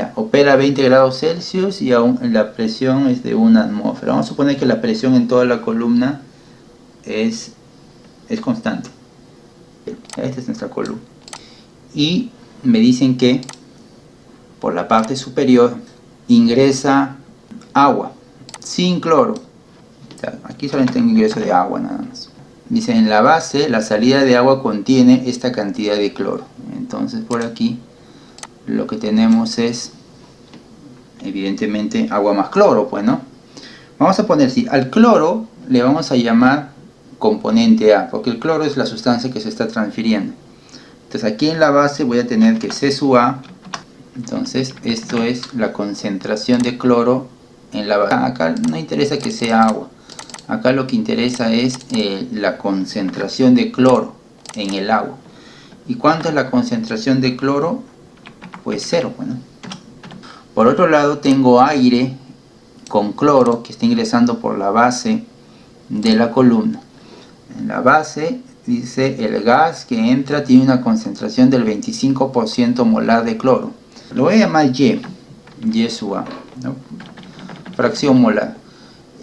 Ya, opera a 20 grados Celsius y aún la presión es de 1 atmósfera. Vamos a suponer que la presión en toda la columna es constante. Esta es nuestra columna. Y me dicen que por la parte superior ingresa agua sin cloro. O sea, aquí solamente tengo ingreso de agua nada más. Dice en la base la salida de agua contiene esta cantidad de cloro. Entonces por aquí lo que tenemos es evidentemente agua más cloro, pues, ¿no? Vamos a poner, sí, al cloro le vamos a llamar componente A, porque el cloro es la sustancia que se está transfiriendo. Entonces aquí en la base voy a tener que C sub A. Entonces esto es la concentración de cloro en la base. Acá no interesa que sea agua. Acá lo que interesa es la concentración de cloro en el agua. ¿Y cuánto es la concentración de cloro? Pues 0, bueno. Por otro lado tengo aire con cloro que está ingresando por la base de la columna. En la base dice el gas que entra tiene una concentración del 25% molar de cloro. Lo voy a llamar Y sub A, ¿no? Fracción molar.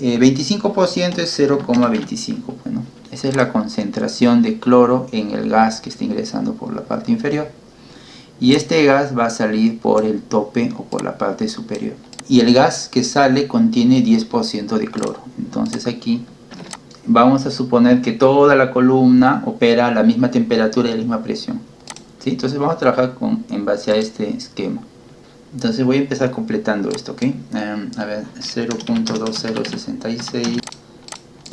25% es 0,25. Bueno, esa es la concentración de cloro en el gas que está ingresando por la parte inferior. Y este gas va a salir por el tope o por la parte superior. Y el gas que sale contiene 10% de cloro. Entonces aquí vamos a suponer que toda la columna opera a la misma temperatura y a la misma presión. ¿Sí? Entonces vamos a trabajar en base a este esquema. Entonces voy a empezar completando esto, ¿ok? A ver, 0.2066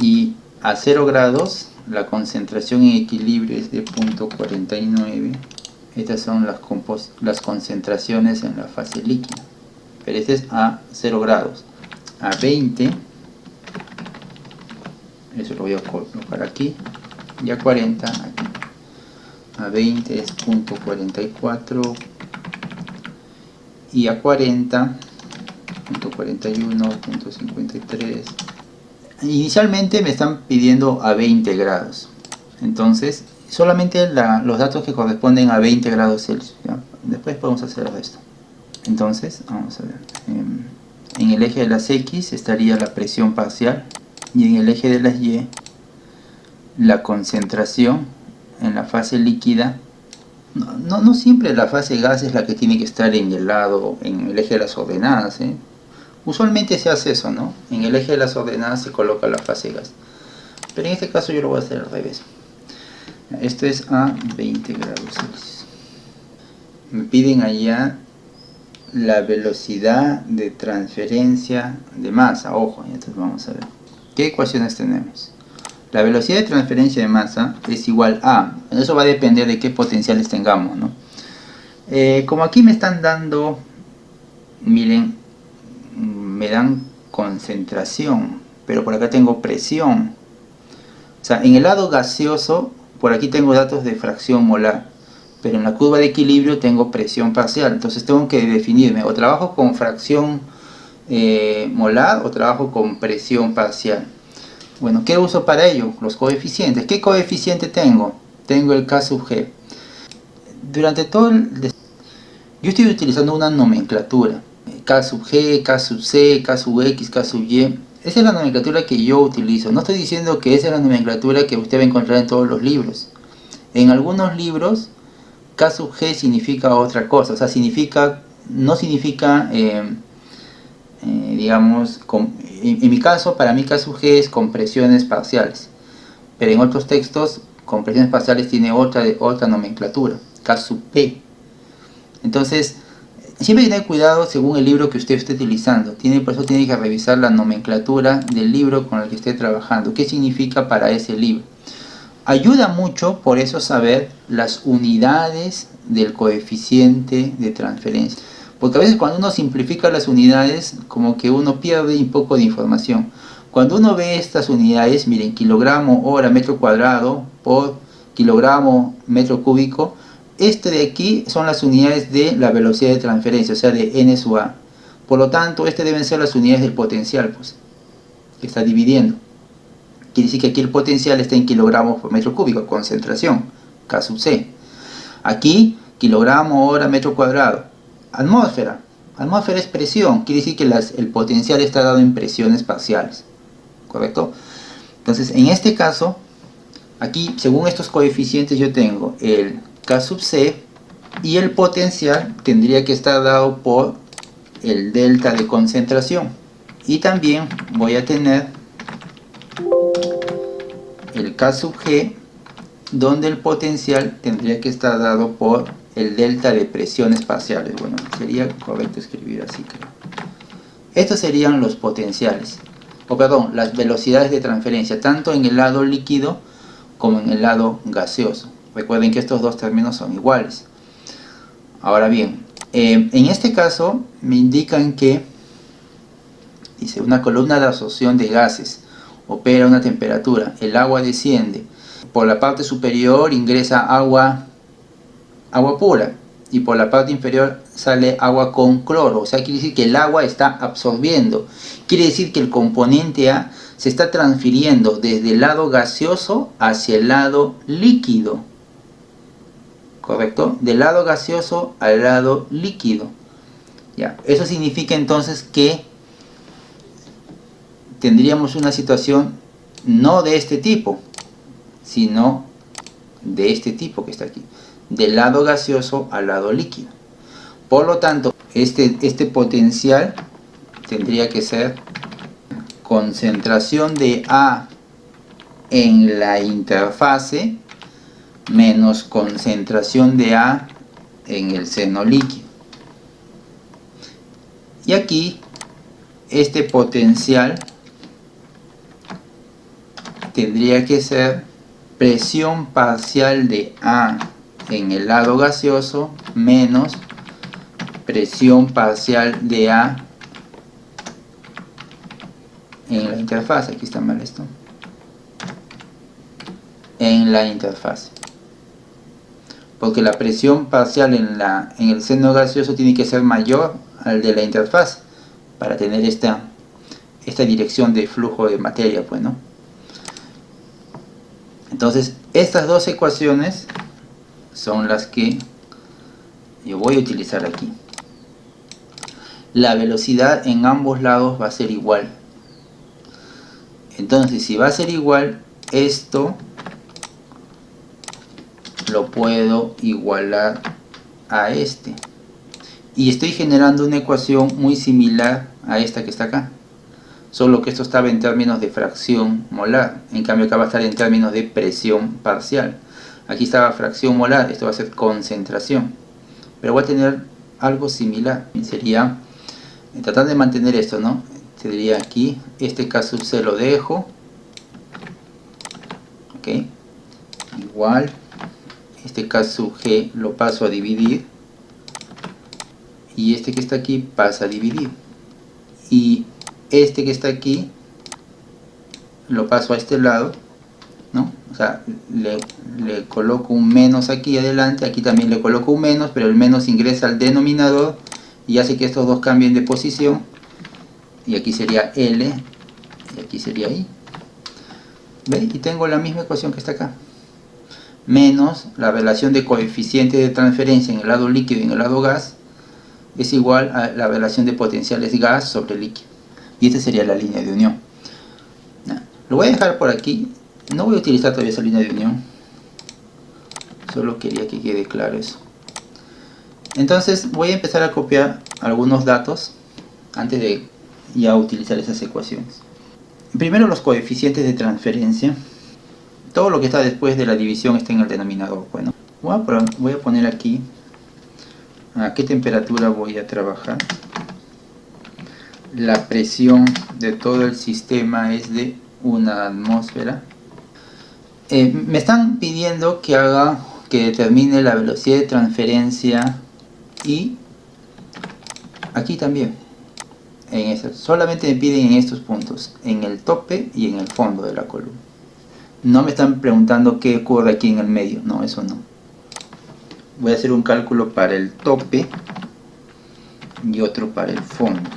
y a 0 grados la concentración en equilibrio es de 0.49. Estas son las concentraciones en la fase líquida. Pero este es a 0 grados. A 20, eso lo voy a colocar aquí. Y a 40, aquí. A 20 es 0.44. Y a 40, 0.41, 0.53. Inicialmente me están pidiendo a 20 grados. Entonces, solamente los datos que corresponden a 20 grados Celsius, ¿ya? Después podemos hacer el resto. Entonces, vamos a ver. En el eje de las X estaría la presión parcial y en el eje de las Y la concentración en la fase líquida. No siempre la fase gas es la que tiene que estar en el lado, en el eje de las ordenadas, ¿eh? Usualmente se hace eso, ¿no? En el eje de las ordenadas se coloca la fase gas. Pero en este caso yo lo voy a hacer al revés. Esto es a 20 grados Celsius. Me piden allá la velocidad de transferencia de masa. Ojo, entonces vamos a ver. ¿Qué ecuaciones tenemos? La velocidad de transferencia de masa es igual a... Eso va a depender de qué potenciales tengamos, ¿no? Como aquí me están dando... Miren, me dan concentración, pero por acá tengo presión. O sea, en el lado gaseoso, por aquí tengo datos de fracción molar, pero en la curva de equilibrio tengo presión parcial. Entonces tengo que definirme, o trabajo con fracción molar o trabajo con presión parcial. Bueno, ¿qué uso para ello? Los coeficientes. ¿Qué coeficiente tengo? Tengo el K sub G. Durante todo yo estoy utilizando una nomenclatura. K sub G, K sub C, K sub X, K sub Y. Esa es la nomenclatura que yo utilizo. No estoy diciendo que esa es la nomenclatura que usted va a encontrar en todos los libros. En algunos libros, K sub G significa otra cosa. O sea, no significa, digamos, en mi caso, para mí K sub G es compresiones parciales. Pero en otros textos, compresiones parciales tiene otra nomenclatura, K sub P. Entonces, siempre tener cuidado según el libro que usted esté utilizando. Por eso tiene que revisar la nomenclatura del libro con el que esté trabajando. ¿Qué significa para ese libro? Ayuda mucho por eso saber las unidades del coeficiente de transferencia. Porque a veces cuando uno simplifica las unidades, como que uno pierde un poco de información. Cuando uno ve estas unidades, miren, kilogramo hora metro cuadrado por kilogramo metro cúbico, este de aquí son las unidades de la velocidad de transferencia, o sea, de n sub a. Por lo tanto, este deben ser las unidades del potencial, pues, que está dividiendo. Quiere decir que aquí el potencial está en kilogramos por metro cúbico, concentración, K sub C. Aquí, kilogramo hora metro cuadrado. Atmósfera, Atmósfera es presión, quiere decir que el potencial está dado en presiones parciales, ¿correcto? Entonces, en este caso, aquí, según estos coeficientes, yo tengo el K sub C y el potencial tendría que estar dado por el delta de concentración. Y también voy a tener el K sub G, donde el potencial tendría que estar dado por el delta de presiones parciales. Bueno, sería correcto escribir así, creo. Estos serían los potenciales, o perdón, las velocidades de transferencia, tanto en el lado líquido como en el lado gaseoso. Recuerden que estos dos términos son iguales. Ahora bien, en este caso me indican que, dice, una columna de absorción de gases opera a una temperatura, el agua desciende, por la parte superior ingresa agua pura y por la parte inferior sale agua con cloro. O sea, quiere decir que el agua está absorbiendo, quiere decir que el componente A se está transfiriendo desde el lado gaseoso hacia el lado líquido, ¿correcto? Del lado gaseoso al lado líquido. Ya, eso significa entonces que tendríamos una situación no de este tipo, sino de este tipo que está aquí, del lado gaseoso al lado líquido. Por lo tanto, este potencial tendría que ser concentración de A en la interfase menos concentración de A en el seno líquido. Y aquí este potencial tendría que ser presión parcial de A en el lado gaseoso menos presión parcial de A en la interfase. Aquí está mal esto. En la interfase. Porque la presión parcial en el seno gaseoso tiene que ser mayor al de la interfase para tener esta dirección de flujo de materia, pues, ¿no? Entonces, estas dos ecuaciones son las que yo voy a utilizar aquí. La velocidad en ambos lados va a ser igual. Entonces, si va a ser igual, esto lo puedo igualar a este. Y estoy generando una ecuación muy similar a esta que está acá. Solo que esto estaba en términos de fracción molar. En cambio acá va a estar en términos de presión parcial. Aquí estaba fracción molar, esto va a ser concentración. Pero voy a tener algo similar. Sería, tratar de mantener esto, ¿no? Sería aquí, este K sub C lo dejo. Ok. Igual, este K sub G lo paso a dividir. Y este que está aquí pasa a dividir. Y este que está aquí lo paso a este lado, ¿no? O sea, le coloco un menos aquí adelante, aquí también le coloco un menos, pero el menos ingresa al denominador y hace que estos dos cambien de posición. Y aquí sería L y aquí sería I. ¿Ve? Y tengo la misma ecuación que está acá. Menos la relación de coeficiente de transferencia en el lado líquido y en el lado gas es igual a la relación de potenciales gas sobre líquido. Y esta sería la línea de unión. Lo voy a dejar por aquí. No voy a utilizar todavía esa línea de unión. Solo quería que quede claro eso. Entonces voy a empezar a copiar algunos datos antes de ya utilizar esas ecuaciones. Primero los coeficientes de transferencia. Todo lo que está después de la división está en el denominador. Bueno, voy a poner aquí a qué temperatura voy a trabajar. La presión de todo el sistema es de 1 atmósfera. Me están pidiendo que determine la velocidad de transferencia y aquí también. Solamente me piden en estos puntos, en el tope y en el fondo de la columna. No me están preguntando qué ocurre aquí en el medio, no, eso no. Voy a hacer un cálculo para el tope y otro para el fondo.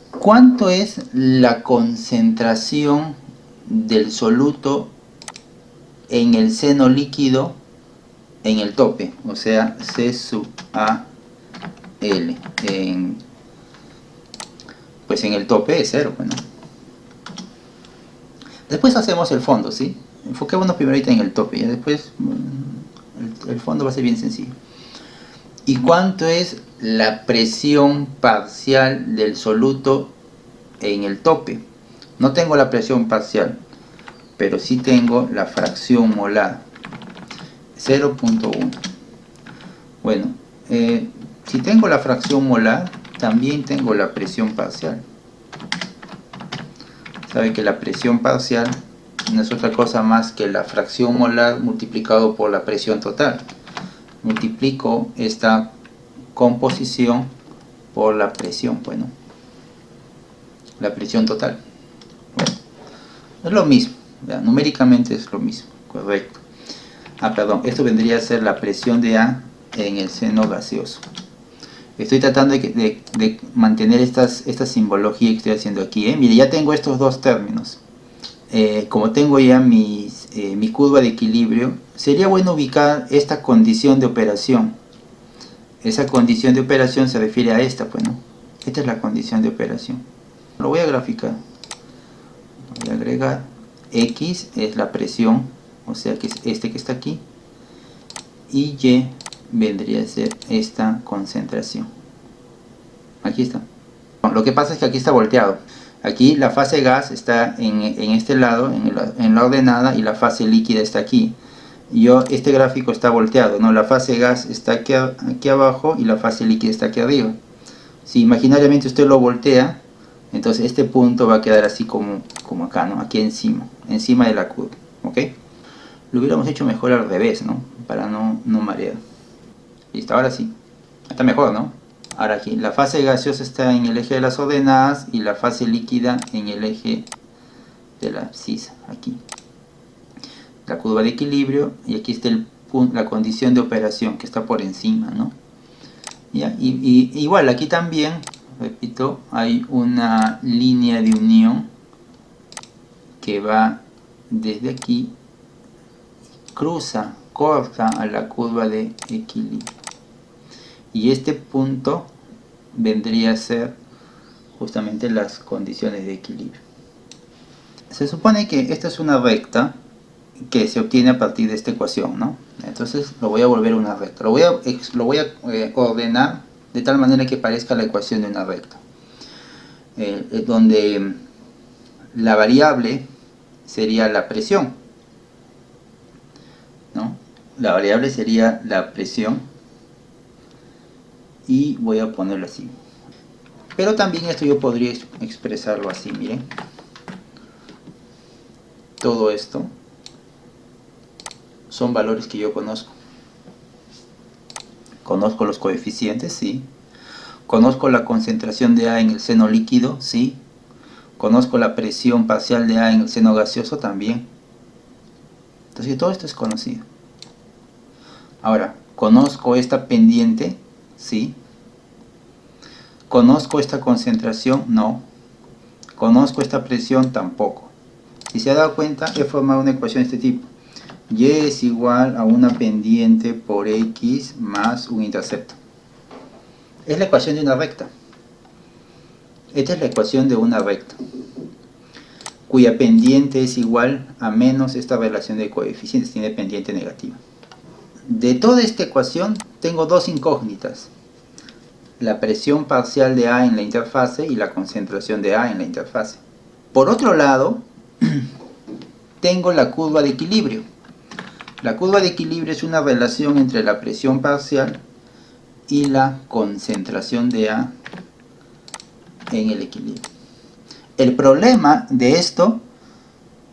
¿Cuánto es la concentración del soluto en el seno líquido en el tope? O sea, C sub A L pues en el tope es 0, bueno. Después hacemos el fondo, ¿sí? Enfoquémonos primero ahorita en el tope, y después el fondo va a ser bien sencillo. ¿Y cuánto es la presión parcial del soluto en el tope? No tengo la presión parcial, pero sí tengo la fracción molar, 0.1. Bueno, si tengo la fracción molar, también tengo la presión parcial. Sabe que la presión parcial no es otra cosa más que la fracción molar multiplicado por la presión total. Multiplico esta composición por la presión, bueno, la presión total. Bueno, es lo mismo, ¿ya? Numéricamente es lo mismo, correcto. Perdón, esto vendría a ser la presión de A en el seno gaseoso. Estoy tratando de mantener esta simbología que estoy haciendo aquí. Mire, ya tengo estos dos términos. Como tengo ya mi curva de equilibrio, sería bueno ubicar esta condición de operación. Esa condición de operación se refiere a esta, pues, ¿no? Esta es la condición de operación. Lo voy a graficar. Voy a agregar. X es la presión, o sea que es este que está aquí. Y Y vendría a ser esta concentración. Aquí está. Lo que pasa es que aquí está volteado. Aquí la fase gas está en este lado, en la ordenada, y la fase líquida está aquí. Este gráfico está volteado, ¿no? La fase gas está aquí abajo y la fase líquida está aquí arriba. Si imaginariamente usted lo voltea, entonces este punto va a quedar así como acá, ¿no? Aquí encima de la curva, ¿ok? Lo hubiéramos hecho mejor al revés, ¿no? Para no marear. Listo, ahora sí. Está mejor, ¿no? Ahora aquí, la fase gaseosa está en el eje de las ordenadas y la fase líquida en el eje de la abscisa, aquí. La curva de equilibrio, y aquí está la condición de operación que está por encima, ¿no? ¿Ya? Y igual, aquí también, repito, hay una línea de unión que va desde aquí, corta a la curva de equilibrio. Y este punto vendría a ser justamente las condiciones de equilibrio. Se supone que esta es una recta que se obtiene a partir de esta ecuación, ¿no? Entonces lo voy a volver una recta. Lo voy a ordenar de tal manera que parezca la ecuación de una recta. Donde la variable sería la presión, ¿no? La variable sería la presión. Y voy a ponerlo así. Pero también esto yo podría expresarlo así, miren. Todo esto son valores que yo conozco. Conozco los coeficientes, sí. Conozco la concentración de A en el seno líquido, sí. Conozco la presión parcial de A en el seno gaseoso también. Entonces todo esto es conocido. Ahora, conozco esta pendiente, sí. ¿Conozco esta concentración? No. ¿Conozco esta presión? Tampoco. Si se ha dado cuenta, he formado una ecuación de este tipo. Y es igual a una pendiente por X más un intercepto. Es la ecuación de una recta. Esta es la ecuación de una recta, cuya pendiente es igual a menos esta relación de coeficientes, tiene pendiente negativa. De toda esta ecuación tengo dos incógnitas. La presión parcial de A en la interfase y la concentración de A en la interfase. Por otro lado, tengo la curva de equilibrio. La curva de equilibrio es una relación entre la presión parcial y la concentración de A en el equilibrio. El problema de esto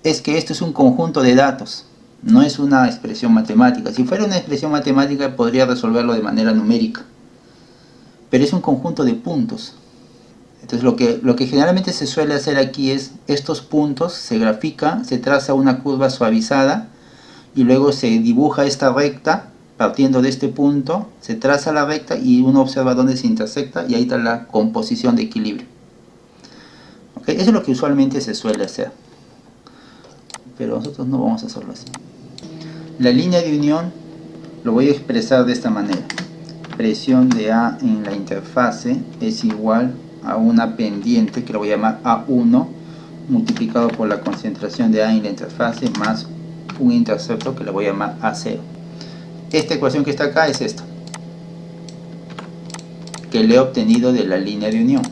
es que esto es un conjunto de datos, no es una expresión matemática. Si fuera una expresión matemática podría resolverlo de manera numérica, pero es un conjunto de puntos. Entonces lo que generalmente se suele hacer aquí es estos puntos se grafica, se traza una curva suavizada y luego se dibuja esta recta partiendo de este punto, se traza la recta y uno observa dónde se intersecta y ahí está la composición de equilibrio. ¿Okay? Eso es lo que usualmente se suele hacer, pero nosotros no vamos a hacerlo así. La línea de unión lo voy a expresar de esta manera. presión de A en la interfase es igual a una pendiente que lo voy a llamar A1 multiplicado por la concentración de A en la interfase más un intercepto que le voy a llamar A0. Esta ecuación que está acá es esta, que le he obtenido de la línea de unión.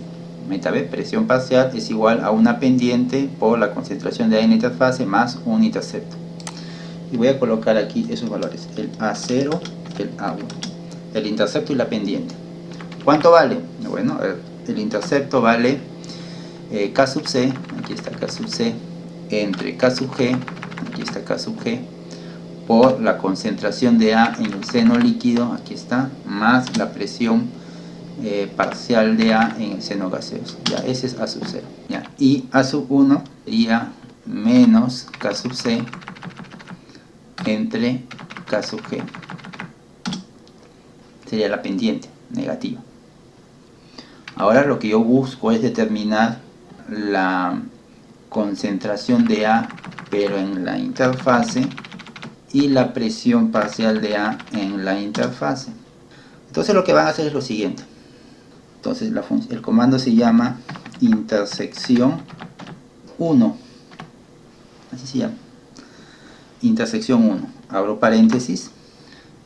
Meta B, presión parcial es igual a una pendiente por la concentración de A en la interfase más un intercepto. Y voy a colocar aquí esos valores, el A0 y el A1, el intercepto y la pendiente. ¿Cuánto vale? Bueno, el intercepto vale K sub C, aquí está K sub C, entre K sub G, aquí está K sub G, por la concentración de A en el seno líquido, aquí está, más la presión parcial de A en el seno gaseoso. Ya, ese es A sub 0. Ya. Y A sub 1 sería menos K sub C entre K sub G. Sería la pendiente negativa. Ahora lo que yo busco es determinar la concentración de A, pero en la interfase, y la presión parcial de A en la interfase. Entonces lo que van a hacer es lo siguiente. Entonces el comando se llama intersección 1. Así se llama. Intersección 1. Abro paréntesis.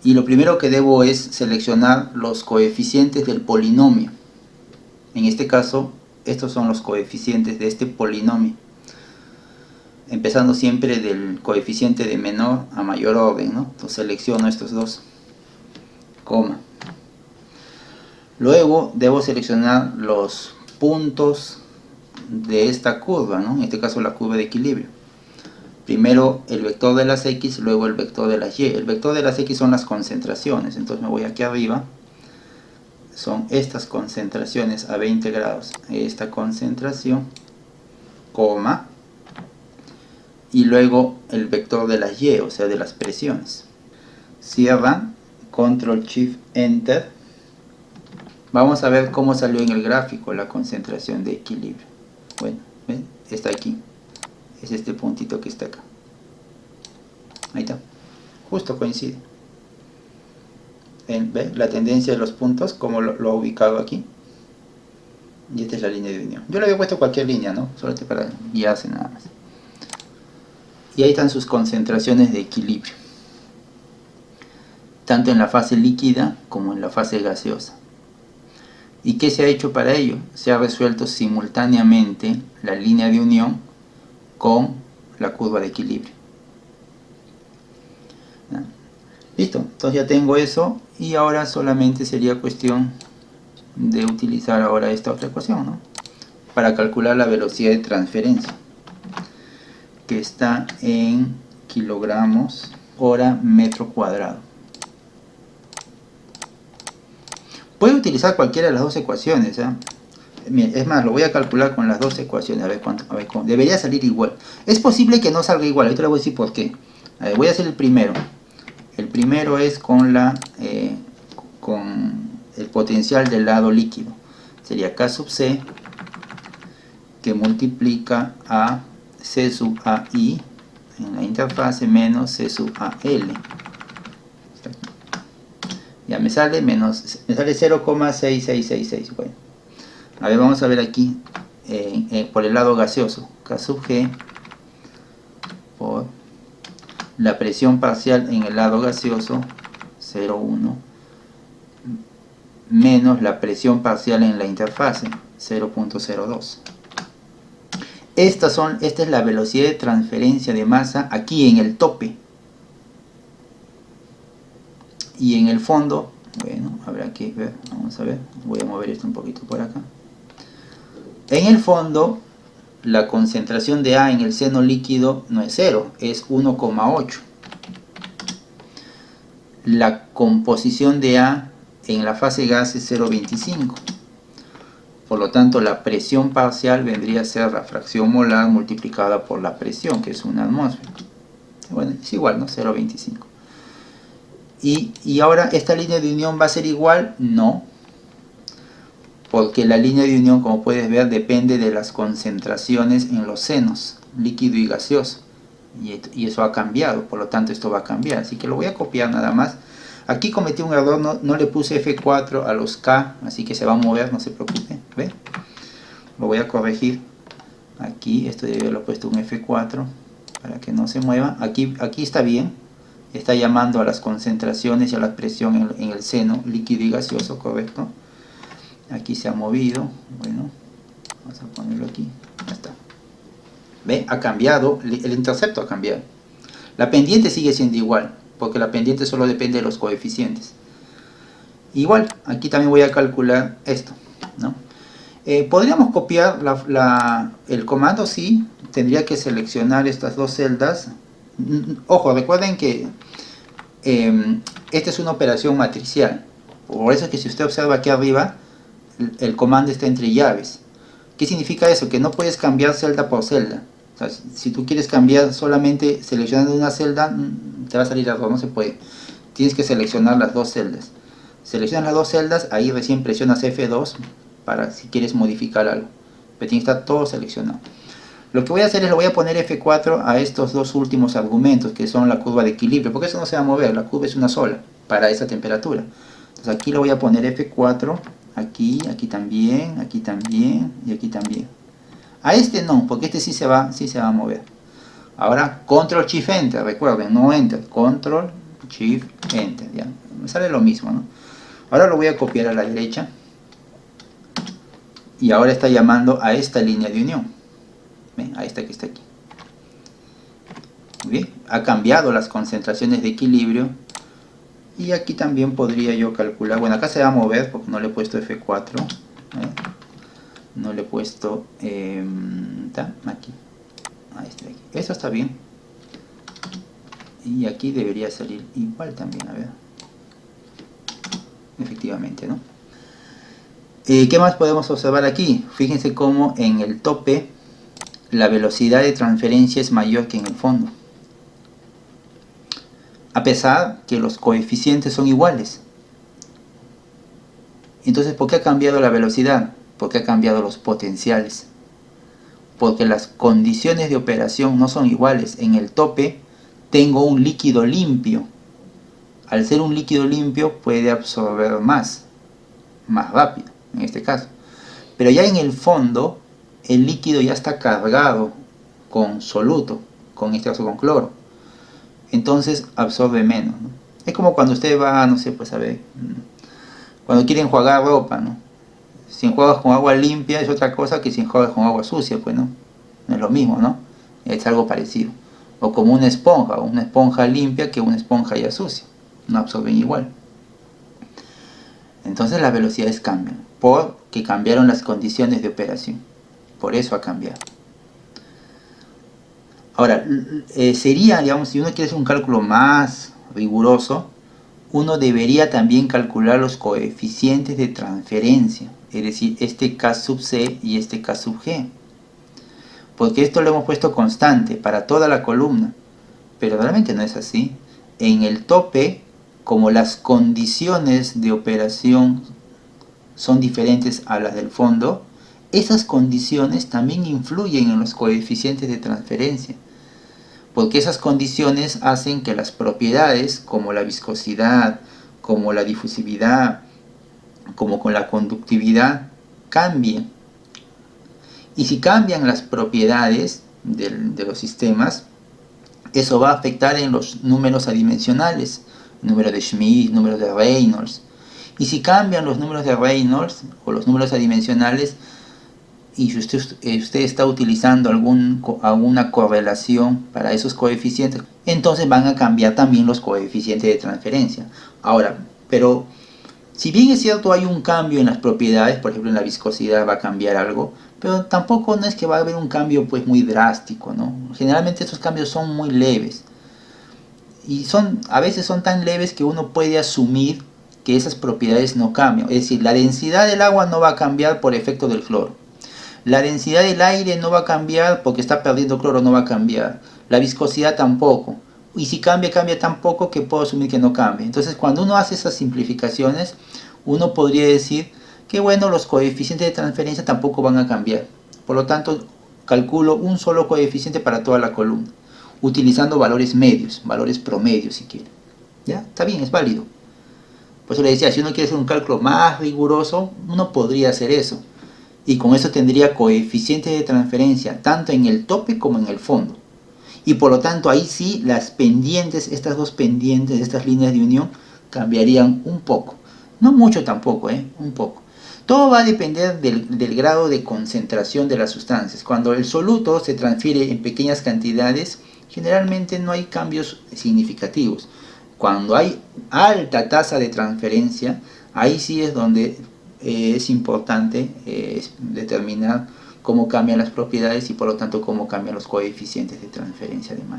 Y lo primero que debo es seleccionar los coeficientes del polinomio. En este caso, estos son los coeficientes de este polinomio. Empezando siempre del coeficiente de menor a mayor orden, ¿no? Entonces selecciono estos dos, coma. Luego debo seleccionar los puntos de esta curva, ¿no? En este caso la curva de equilibrio. Primero el vector de las X, luego el vector de las Y. El vector de las X son las concentraciones, entonces me voy aquí arriba. Son estas concentraciones a 20 grados. Esta concentración, coma. Y luego el vector de las Y, o sea de las presiones. Cierra, Control Shift Enter. Vamos a ver cómo salió en el gráfico la concentración de equilibrio. Bueno, ¿ven? Está aquí. Es este puntito que está acá. Ahí está. Justo coincide. ¿Ven? La tendencia de los puntos, como lo ha ubicado aquí. Y esta es la línea de unión. Yo le había puesto cualquier línea, ¿no? Solo para guiarse nada más. Y ahí están sus concentraciones de equilibrio, tanto en la fase líquida como en la fase gaseosa. ¿Y qué se ha hecho para ello? Se ha resuelto simultáneamente la línea de unión con la curva de equilibrio. ¿No? Listo, entonces ya tengo eso y ahora solamente sería cuestión de utilizar ahora esta otra ecuación, ¿no? Para calcular la velocidad de transferencia, que está en kilogramos hora metro cuadrado. Puede utilizar cualquiera de las dos ecuaciones, ¿eh? Es más, lo voy a calcular con las dos ecuaciones, a ver cuánto, debería salir igual. Es posible que no salga igual, ahorita le voy a decir por qué. A ver, voy a hacer el primero. El primero es con con el potencial del lado líquido. Sería K sub C, que multiplica a C sub AI en la interfase menos C sub AL. Ya me sale 0,6666. Bueno, a ver, vamos a ver aquí por el lado gaseoso. K sub G por la presión parcial en el lado gaseoso 0,1 menos la presión parcial en la interfase 0,02. Esta es la velocidad de transferencia de masa aquí en el tope. Y en el fondo, bueno, habrá que ver, vamos a ver, voy a mover esto un poquito por acá. En el fondo, la concentración de A en el seno líquido no es 0, es 1,8. La composición de A en la fase gas es 0,25. Por lo tanto, la presión parcial vendría a ser la fracción molar multiplicada por la presión, que es una atmósfera. Bueno, es igual, ¿no? 0,25. Y ahora, ¿esta línea de unión va a ser igual? No. Porque la línea de unión, como puedes ver, depende de las concentraciones en los senos, líquido y gaseoso. Y eso ha cambiado, por lo tanto esto va a cambiar. Así que lo voy a copiar nada más. Aquí cometí un error, no le puse F4 a los K, así que se va a mover, no se preocupe. ¿Ve? Lo voy a corregir. Aquí, esto debe haberlo puesto un F4 para que no se mueva. Aquí está bien. Está llamando a las concentraciones y a la presión en el seno líquido y gaseoso, correcto. Aquí se ha movido. Bueno, vamos a ponerlo aquí. Ya está. ¿Ve? Ha cambiado, el intercepto ha cambiado. La pendiente sigue siendo igual, porque la pendiente solo depende de los coeficientes. Igual, aquí también voy a calcular esto, ¿no? Podríamos copiar el comando, sí. Tendría que seleccionar estas dos celdas. Ojo, recuerden que esta es una operación matricial. Por eso es que si usted observa aquí arriba, el comando está entre llaves. ¿Qué significa eso? Que no puedes cambiar celda por celda. O sea, si tú quieres cambiar solamente seleccionando una celda, te va a salir error, no se puede. Tienes que seleccionar las dos celdas. Seleccionas las dos celdas, ahí recién presionas F2 para si quieres modificar algo. Pero tiene que estar todo seleccionado. Lo que voy a hacer es, le voy a poner F4 a estos dos últimos argumentos, que son la curva de equilibrio, porque eso no se va a mover, la curva es una sola, para esa temperatura. Entonces aquí le voy a poner F4, aquí también, y aquí también. A este no, porque este sí se va a mover. Ahora, Control Shift Enter, recuerden, no Enter, Control Shift Enter, ya, me sale lo mismo, ¿no? Ahora lo voy a copiar a la derecha, y ahora está llamando a esta línea de unión. ¿Ven? A esta que está aquí. Muy bien, ha cambiado las concentraciones de equilibrio. Y aquí también podría yo calcular, bueno, acá se va a mover porque no le he puesto F4, no le he puesto aquí, a este de aquí. Eso está bien. Y aquí debería salir igual también, a ver. Efectivamente, ¿no? ¿Qué más podemos observar aquí? Fíjense cómo en el tope la velocidad de transferencia es mayor que en el fondo, a pesar que los coeficientes son iguales. Entonces, ¿por qué ha cambiado la velocidad? Porque ha cambiado los potenciales, porque las condiciones de operación no son iguales. En el tope tengo un líquido limpio. Al ser un líquido limpio puede absorber más rápido en este caso, pero ya en el fondo el líquido ya está cargado con soluto, con este caso con cloro, entonces absorbe menos, ¿no? Es como cuando usted va, no sé, pues a ver, cuando quiere enjuagar ropa, ¿no? Si enjuagas con agua limpia es otra cosa que si enjuagas con agua sucia, pues no es lo mismo, ¿no? Es algo parecido. O como una esponja limpia que una esponja ya sucia, no absorben igual. Entonces las velocidades cambian, porque cambiaron las condiciones de operación. Por eso ha cambiado. Ahora, sería, digamos, si uno quiere hacer un cálculo más riguroso, uno debería también calcular los coeficientes de transferencia, es decir, este K sub C y este K sub G. Porque esto lo hemos puesto constante para toda la columna, pero realmente no es así. En el tope, como las condiciones de operación son diferentes a las del fondo, esas condiciones también influyen en los coeficientes de transferencia, porque esas condiciones hacen que las propiedades como la viscosidad, como la difusividad, como con la conductividad cambien. Y si cambian las propiedades de los sistemas, eso va a afectar en los números adimensionales, número de Schmidt, número de Reynolds. Y si cambian los números de Reynolds o los números adimensionales, y si usted está utilizando alguna correlación para esos coeficientes, entonces van a cambiar también los coeficientes de transferencia. Ahora, pero si bien es cierto hay un cambio en las propiedades, por ejemplo en la viscosidad va a cambiar algo, pero tampoco no es que va a haber un cambio pues muy drástico, ¿no? Generalmente estos cambios son muy leves. Y a veces son tan leves que uno puede asumir que esas propiedades no cambian. Es decir, la densidad del agua no va a cambiar por efecto del cloro. La densidad del aire no va a cambiar porque está perdiendo cloro, no va a cambiar. La viscosidad tampoco. Y si cambia tan poco que puedo asumir que no cambie. Entonces, cuando uno hace esas simplificaciones, uno podría decir que bueno, los coeficientes de transferencia tampoco van a cambiar. Por lo tanto, calculo un solo coeficiente para toda la columna, utilizando valores medios, valores promedios si quiere. ¿Ya? Está bien, es válido. Por eso le decía, si uno quiere hacer un cálculo más riguroso, uno podría hacer eso. Y con eso tendría coeficientes de transferencia, tanto en el tope como en el fondo. Y por lo tanto ahí sí las pendientes, estas dos pendientes, estas líneas de unión, cambiarían un poco. No mucho tampoco, un poco. Todo va a depender del grado de concentración de las sustancias. Cuando el soluto se transfiere en pequeñas cantidades, generalmente no hay cambios significativos. Cuando hay alta tasa de transferencia, ahí sí es donde es importante determinar cómo cambian las propiedades y por lo tanto cómo cambian los coeficientes de transferencia de masa.